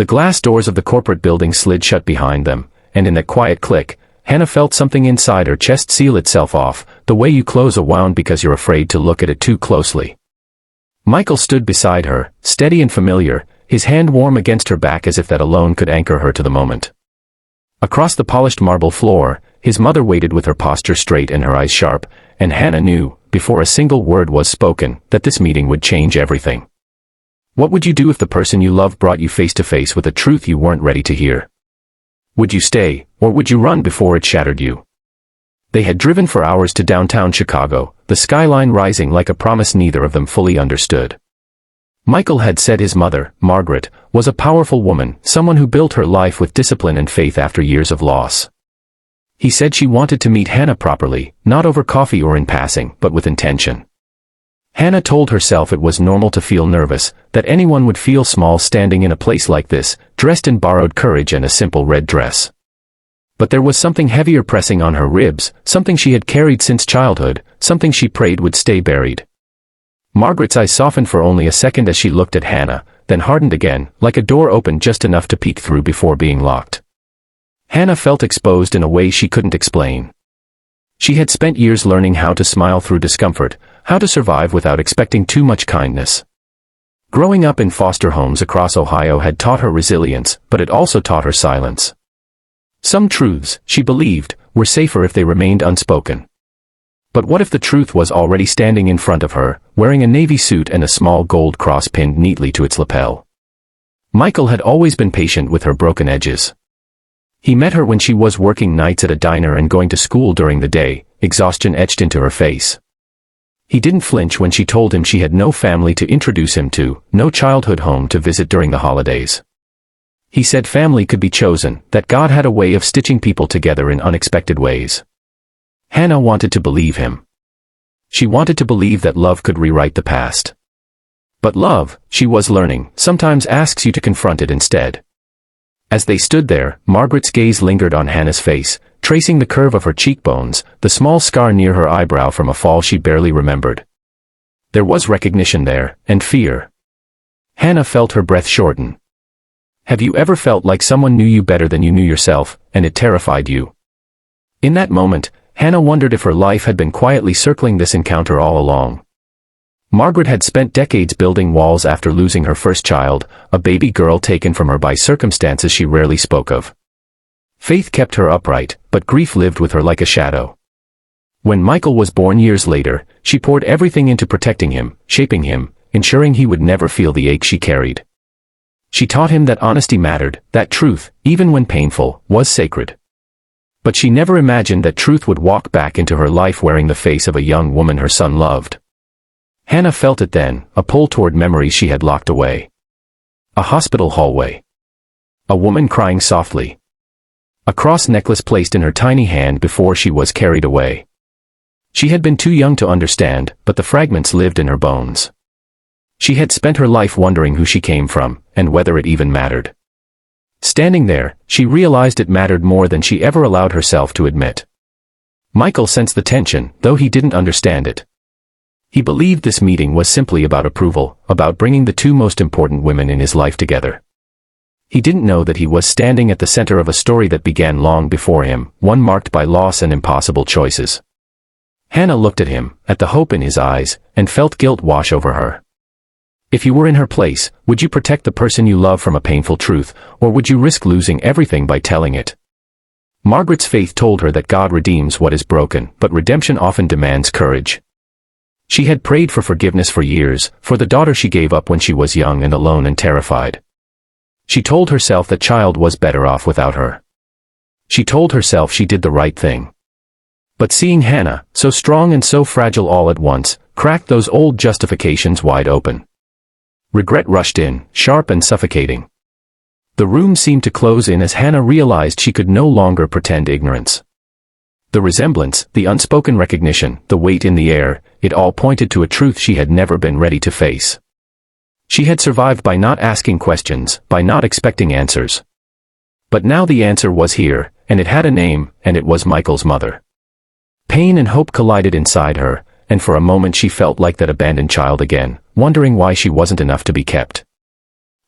The glass doors of the corporate building slid shut behind them, and in that quiet click, Hannah felt something inside her chest seal itself off, the way you close a wound because you're afraid to look at it too closely. Michael stood beside her, steady and familiar, his hand warm against her back as if that alone could anchor her to the moment. Across the polished marble floor, his mother waited with her posture straight and her eyes sharp, and Hannah knew, before a single word was spoken, that this meeting would change everything. What would you do if the person you love brought you face to face with a truth you weren't ready to hear? Would you stay, or would you run before it shattered you? They had driven for hours to downtown Chicago, the skyline rising like a promise neither of them fully understood. Michael had said his mother, Margaret, was a powerful woman, someone who built her life with discipline and faith after years of loss. He said she wanted to meet Hannah properly, not over coffee or in passing, but with intention. Hannah told herself it was normal to feel nervous, that anyone would feel small standing in a place like this, dressed in borrowed courage and a simple red dress. But there was something heavier pressing on her ribs, something she had carried since childhood, something she prayed would stay buried. Margaret's eyes softened for only a second as she looked at Hannah, then hardened again, like a door opened just enough to peek through before being locked. Hannah felt exposed in a way she couldn't explain. She had spent years learning how to smile through discomfort, how to survive without expecting too much kindness. Growing up in foster homes across Ohio had taught her resilience, but it also taught her silence. Some truths, she believed, were safer if they remained unspoken. But what if the truth was already standing in front of her, wearing a navy suit and a small gold cross pinned neatly to its lapel? Michael had always been patient with her broken edges. He met her when she was working nights at a diner and going to school during the day, exhaustion etched into her face. He didn't flinch when she told him she had no family to introduce him to, no childhood home to visit during the holidays. He said family could be chosen, that God had a way of stitching people together in unexpected ways. Hannah wanted to believe him. She wanted to believe that love could rewrite the past. But love, she was learning, sometimes asks you to confront it instead. As they stood there, Margaret's gaze lingered on Hannah's face, tracing the curve of her cheekbones, the small scar near her eyebrow from a fall she barely remembered. There was recognition there, and fear. Hannah felt her breath shorten. Have you ever felt like someone knew you better than you knew yourself, and it terrified you? In that moment, Hannah wondered if her life had been quietly circling this encounter all along. Margaret had spent decades building walls after losing her first child, a baby girl taken from her by circumstances she rarely spoke of. Faith kept her upright, but grief lived with her like a shadow. When Michael was born years later, she poured everything into protecting him, shaping him, ensuring he would never feel the ache she carried. She taught him that honesty mattered, that truth, even when painful, was sacred. But she never imagined that truth would walk back into her life wearing the face of a young woman her son loved. Hannah felt it then, a pull toward memories she had locked away. A hospital hallway. A woman crying softly. A cross necklace placed in her tiny hand before she was carried away. She had been too young to understand, but the fragments lived in her bones. She had spent her life wondering who she came from, and whether it even mattered. Standing there, she realized it mattered more than she ever allowed herself to admit. Michael sensed the tension, though he didn't understand it. He believed this meeting was simply about approval, about bringing the two most important women in his life together. He didn't know that he was standing at the center of a story that began long before him, one marked by loss and impossible choices. Hannah looked at him, at the hope in his eyes, and felt guilt wash over her. If you were in her place, would you protect the person you love from a painful truth, or would you risk losing everything by telling it? Margaret's faith told her that God redeems what is broken, but redemption often demands courage. She had prayed for forgiveness for years, for the daughter she gave up when she was young and alone and terrified. She told herself that child was better off without her. She told herself she did the right thing. But seeing Hannah, so strong and so fragile all at once, cracked those old justifications wide open. Regret rushed in, sharp and suffocating. The room seemed to close in as Hannah realized she could no longer pretend ignorance. The resemblance, the unspoken recognition, the weight in the air, it all pointed to a truth she had never been ready to face. She had survived by not asking questions, by not expecting answers. But now the answer was here, and it had a name, and it was Michael's mother. Pain and hope collided inside her, and for a moment she felt like that abandoned child again, wondering why she wasn't enough to be kept.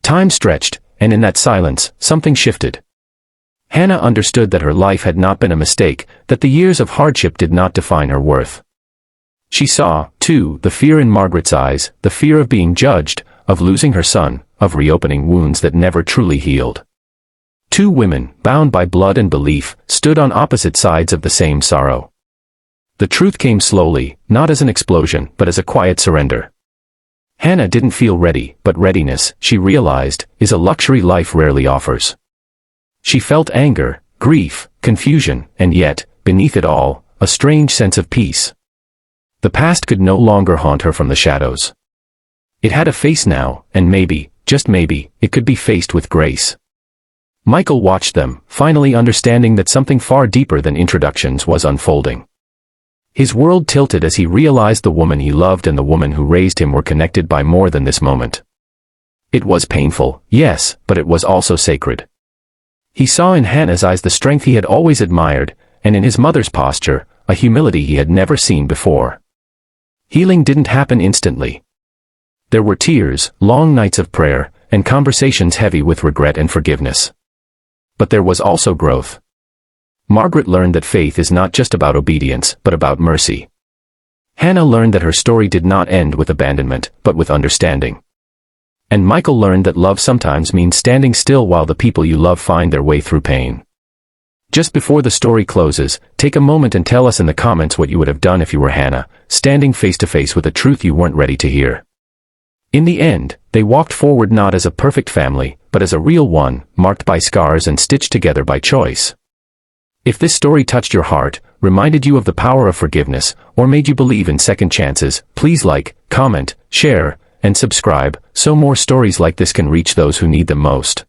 Time stretched, and in that silence, something shifted. Hannah understood that her life had not been a mistake, that the years of hardship did not define her worth. She saw, too, the fear in Margaret's eyes, the fear of being judged, of losing her son, of reopening wounds that never truly healed. Two women, bound by blood and belief, stood on opposite sides of the same sorrow. The truth came slowly, not as an explosion, but as a quiet surrender. Hannah didn't feel ready, but readiness, she realized, is a luxury life rarely offers. She felt anger, grief, confusion, and yet, beneath it all, a strange sense of peace. The past could no longer haunt her from the shadows. It had a face now, and maybe, just maybe, it could be faced with grace. Michael watched them, finally understanding that something far deeper than introductions was unfolding. His world tilted as he realized the woman he loved and the woman who raised him were connected by more than this moment. It was painful, yes, but it was also sacred. He saw in Hannah's eyes the strength he had always admired, and in his mother's posture, a humility he had never seen before. Healing didn't happen instantly. There were tears, long nights of prayer, and conversations heavy with regret and forgiveness. But there was also growth. Margaret learned that faith is not just about obedience, but about mercy. Hannah learned that her story did not end with abandonment, but with understanding. And Michael learned that love sometimes means standing still while the people you love find their way through pain. Just before the story closes, take a moment and tell us in the comments what you would have done if you were Hannah, standing face to face with a truth you weren't ready to hear. In the end, they walked forward not as a perfect family, but as a real one, marked by scars and stitched together by choice. If this story touched your heart, reminded you of the power of forgiveness, or made you believe in second chances, please like, comment, share, and subscribe, so more stories like this can reach those who need them most.